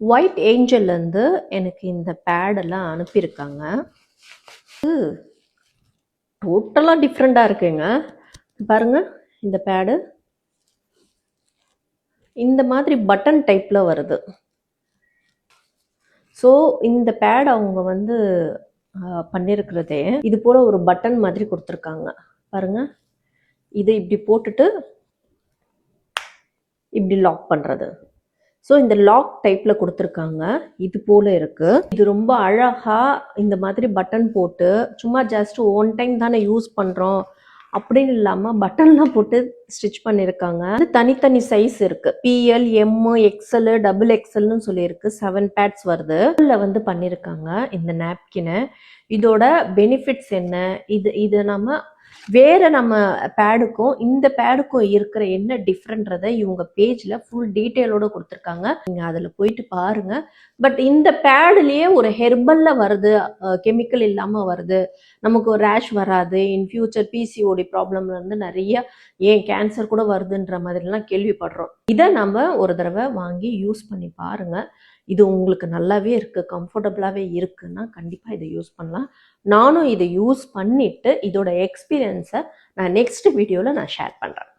White ஏஞ்சல்லேருந்து எனக்கு இந்த பேடெல்லாம் அனுப்பியிருக்காங்க. டோட்டலாக டிஃப்ரெண்ட்டாக இருக்குங்க. பாருங்கள், இந்த பேடு இந்த மாதிரி பட்டன் டைப்பில் வருது. ஸோ இந்த பேட் அவங்க வந்து பண்ணியிருக்கிறதே இது போல் ஒரு பட்டன் மாதிரி கொடுத்துருக்காங்க. பாருங்கள், இதை இப்படி போட்டுட்டு இப்படி லாக் பண்ணுறது. ஸோ இந்த லாக் டைப்பில் கொடுத்துருக்காங்க. இது போல் இருக்குது. இது ரொம்ப அழகாக இந்த மாதிரி பட்டன் போட்டு சும்மா ஜஸ்ட் ஒன் டைம் தானே யூஸ் பண்ணுறோம் அப்படின்னு இல்லாமல் பட்டன்லாம் போட்டு ஸ்டிச் பண்ணியிருக்காங்க. அது தனித்தனி சைஸ் இருக்குது. பிஎல், எம், எக்ஸ்எல், டபுள் எக்ஸ்எல்னு சொல்லியிருக்கு. 7 பேட்ஸ் வருது. இதில் வந்து பண்ணியிருக்காங்க இந்த நாப்கினை. இதோட பெனிஃபிட்ஸ் என்ன, இது நம்ம வேறு நம்ம பேடுக்கும் இந்த பேடுக்கும் இருக்கிற என்ன டிஃப்ரெண்ட்றதை இவங்க பேஜில் ஃபுல் டீட்டெயிலோடு கொடுத்துருக்காங்க. நீங்கள் அதில் போயிட்டு பாருங்கள். பட் இந்த பேடுலேயே ஒரு ஹெர்பலில் வருது, கெமிக்கல் இல்லாமல் வருது, நமக்கு ஒரு ரேஷ் வராது, இன் ஃபியூச்சர் பிசிஓடி ப்ராப்ளம்லேருந்து நிறைய ஏன் கேன்சர் கூட வருதுன்ற மாதிரிலாம் கேள்விப்படுறோம். இதை நம்ம ஒரு தடவை வாங்கி யூஸ் பண்ணி பாருங்கள். இது உங்களுக்கு நல்லாவே இருக்குது, கம்ஃபர்டபுளாகவே இருக்குன்னா கண்டிப்பாக இதை யூஸ் பண்ணலாம். நானும் இதை யூஸ் பண்ணிவிட்டு இதோட எக்ஸ்பீரியன்ஸை நான் நெக்ஸ்ட் வீடியோவில் நான் ஷேர் பண்ணுறேன்.